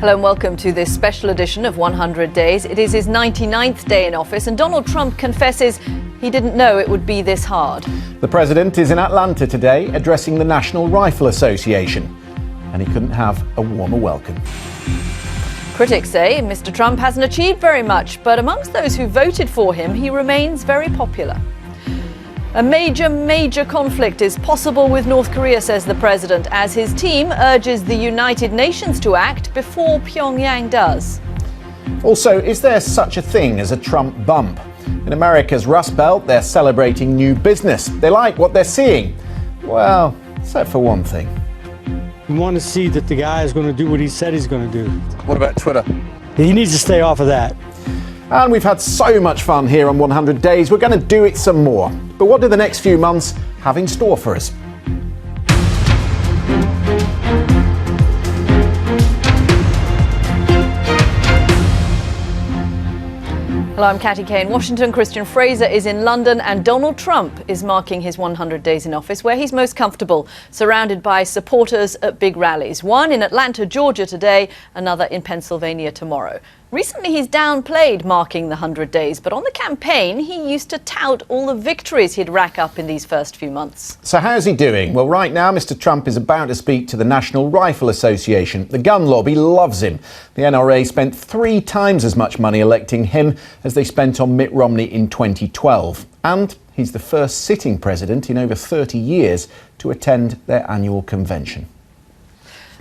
Hello and welcome to this special edition of 100 Days. It is his 99th day in office and Donald Trump confesses he didn't know it would be this hard. The president is in Atlanta today addressing the National Rifle Association, and he couldn't have a warmer welcome. Critics say Mr. Trump hasn't achieved very much, but amongst those who voted for him, he remains very popular. A major conflict is possible with North Korea, says the president, as his team urges the United Nations to act before Pyongyang does. Also, is there such a thing as a Trump bump? In America's Rust Belt, they're celebrating new business. They like what they're seeing. Well, except for one thing. We want to see that the guy is going to do what he said he's going to do. What about Twitter? He needs to stay off of that. And we've had so much fun here on 100 Days, we're going to do it some more. But what do the next few months have in store for us? Hello, I'm Katty in Washington. Christian Fraser is in London and Donald Trump is marking his 100 days in office where he's most comfortable, surrounded by supporters at big rallies. One in Atlanta, Georgia today, another in Pennsylvania tomorrow. Recently, he's downplayed marking the 100 days, but on the campaign, he used to tout all the victories he'd rack up in these first few months. So how's he doing? Well, right now, Mr. Trump is about to speak to the National Rifle Association. The gun lobby loves him. The NRA spent 3 times as much money electing him as they spent on Mitt Romney in 2012. And he's the first sitting president in over 30 years to attend their annual convention.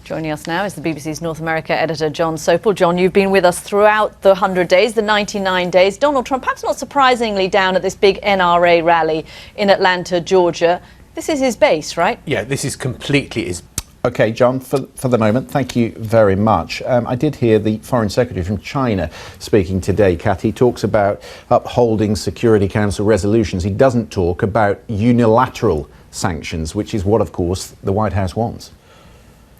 Joining us now is the BBC's North America editor, John Sopel. John, you've been with us throughout the 100 days, the 99 days. Donald Trump, perhaps not surprisingly, down at this big NRA rally in Atlanta, Georgia. This is his base, right? Yeah, this is completely his. OK, John, for the moment, thank you very much. I did hear the Foreign Secretary from China speaking today, Katty. He talks about upholding Security Council resolutions. He doesn't talk about unilateral sanctions, which is what, of course, the White House wants.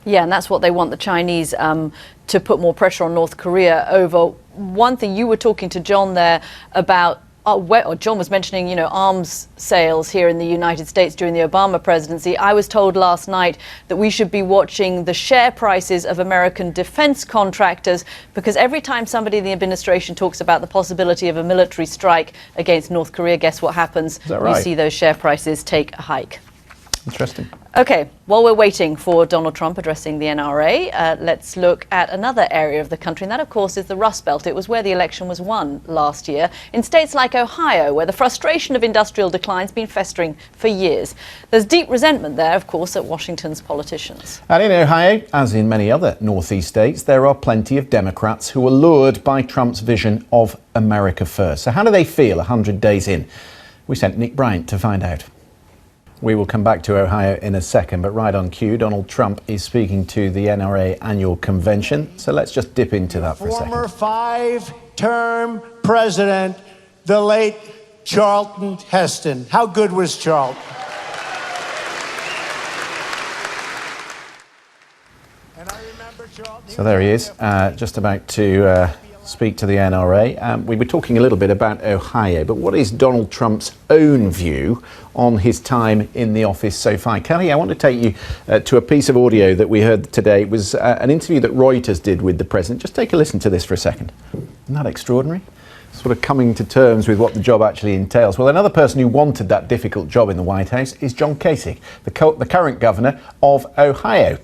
Yeah, and that's what they want, the Chinese to put more pressure on North Korea over. One thing you were talking to John there about, or John was mentioning, you know, arms sales here in the United States during the Obama presidency. I was told last night that we should be watching the share prices of American defense contractors, because every time somebody in the administration talks about the possibility of a military strike against North Korea, guess what happens? Is that right? You see those share prices take a hike. Interesting. OK, while we're waiting for Donald Trump addressing the NRA, let's look at another area of the country, and that, of course, is the Rust Belt. It was where the election was won last year, in states like Ohio, where the frustration of industrial decline has been festering for years. There's deep resentment there, of course, at Washington's politicians. And in Ohio, as in many other northeast states, there are plenty of Democrats who are lured by Trump's vision of America first. So how do they feel 100 days in? We sent Nick Bryant to find out. We will come back to Ohio in a second, but right on cue, Donald Trump is speaking to the NRA annual convention. So let's just dip into that for a second. Former 5-term president, the late Charlton Heston. How good was Charlton? And I remember Charlton. So there he is, just about to speak to the NRA. We were talking a little bit about Ohio, but what is Donald Trump's own view on his time in the office so far? Kelly, I want to take you to a piece of audio that we heard today. It was an interview that Reuters did with the president. Just take a listen to this for a second. Isn't that extraordinary? Sort of coming to terms with what the job actually entails. Well, another person who wanted that difficult job in the White House is John Kasich, the current governor of Ohio.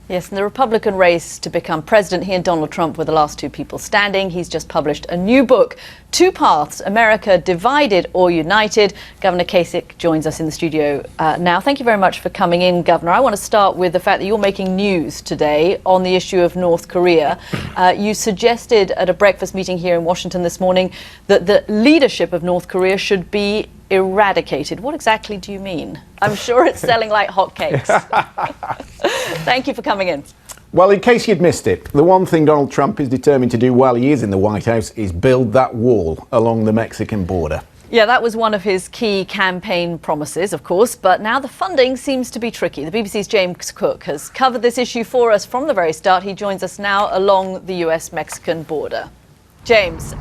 Yes, in the Republican race to become president, he and Donald Trump were the last 2 people standing. He's just published a new book, 2 Paths, America Divided or United. Governor Kasich joins us in the studio now. Thank you very much for coming in, Governor. I want to start with the fact that you're making news today on the issue of North Korea. You suggested at a breakfast meeting here in Washington this morning that the leadership of North Korea should be eradicated. What exactly do you mean? I'm sure it's selling like hotcakes. Thank you for coming in. Well, in case you'd missed it, the one thing Donald Trump is determined to do while he is in the White House is build that wall along the Mexican border. Yeah, that was one of his key campaign promises, of course, but now the funding seems to be tricky. The BBC's James Cook has covered this issue for us from the very start. He joins us now along the US-Mexican border. James,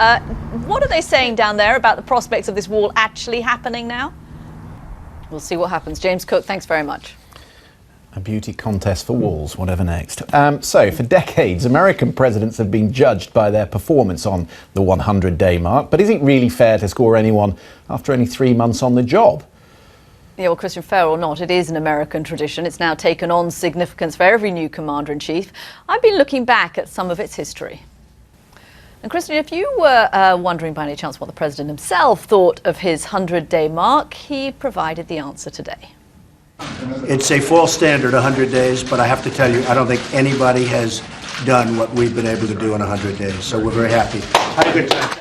what are they saying down there about the prospects of this wall actually happening now? We'll see what happens. James Cook, thanks very much. beauty contest for walls, whatever next. So, for decades, American presidents have been judged by their performance on the 100-day mark. But is it really fair to score anyone after only 3 months on the job? Yeah, well, Christian, fair or not, it is an American tradition. It's now taken on significance for every new commander-in-chief. I've been looking back at some of its history. And Christian, if you were wondering by any chance what the president himself thought of his 100-day mark, he provided the answer today. It's a false standard, 100 days, but I have to tell you, I don't think anybody has done what we've been able to do in 100 days. So we're very happy. Had a good time.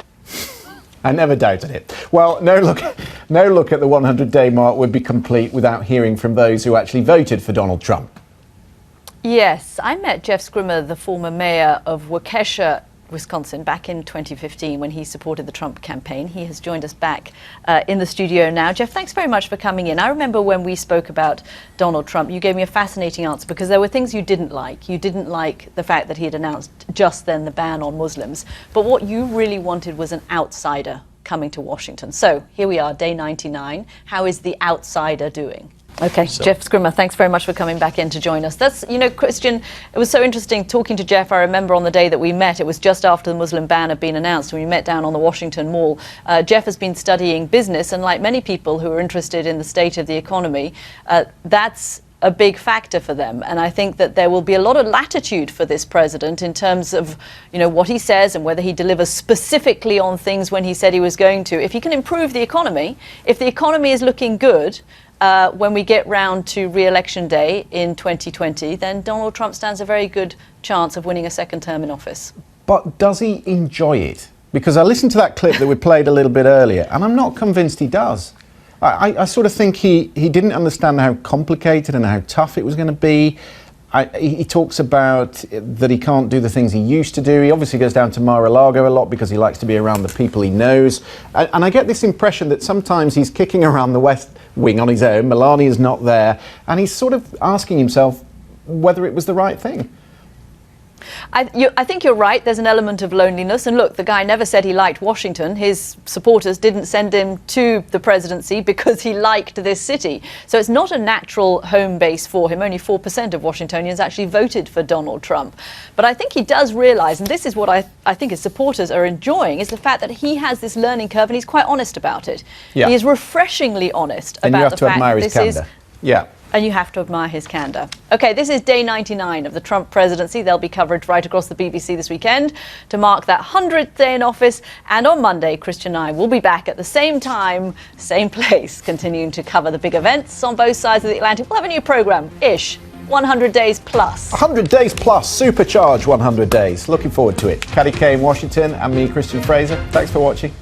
I never doubted it. Well, no look at the 100-day mark would be complete without hearing from those who actually voted for Donald Trump. Yes, I met Jeff Scrimmer, the former mayor of Waukesha, Wisconsin, back in 2015 when he supported the Trump campaign. He has joined us back in the studio now. Jeff, thanks very much for coming in. I remember when we spoke about Donald Trump, you gave me a fascinating answer because there were things you didn't like. You didn't like the fact that he had announced just then the ban on Muslims. But what you really wanted was an outsider coming to Washington. So here we are, day 99. How is the outsider doing? Okay, Jeff Scrimmer, thanks very much for coming back in to join us. That's, you know, Christian, it was so interesting talking to Jeff. I remember on the day that we met, it was just after the Muslim ban had been announced, and we met down on the Washington Mall. Jeff has been studying business, and like many people who are interested in the state of the economy, that's a big factor for them. And I think that there will be a lot of latitude for this president in terms of, you know, what he says and whether he delivers specifically on things when he said he was going to. If he can improve the economy, if the economy is looking good, when we get round to re-election day in 2020, then Donald Trump stands a very good chance of winning a second term in office. But does he enjoy it? Because I listened to that clip that we played a little bit earlier, and I'm not convinced he does. I sort of think he didn't understand how complicated and how tough it was going to be. He talks about that he can't do the things he used to do. He obviously goes down to Mar-a-Lago a lot because he likes to be around the people he knows. And I get this impression that sometimes he's kicking around the West Wing on his own. Melania's not there. And he's sort of asking himself whether it was the right thing. I think you're right. There's an element of loneliness. And look, the guy never said he liked Washington. His supporters didn't send him to the presidency because he liked this city. So it's not a natural home base for him. Only 4% of Washingtonians actually voted for Donald Trump. But I think he does realize, and this is what I think his supporters are enjoying, is the fact that he has this learning curve and he's quite honest about it. Yeah. He is refreshingly honest about the fact that this is... Yeah. And you have to admire his candour. OK, this is day 99 of the Trump presidency. There'll be coverage right across the BBC this weekend to mark that 100th day in office. And on Monday, Christian and I will be back at the same time, same place, continuing to cover the big events on both sides of the Atlantic. We'll have a new programme-ish, 100 days plus. 100 days plus, supercharged 100 days. Looking forward to it. Katty K in Washington and me, Christian Fraser. Thanks for watching.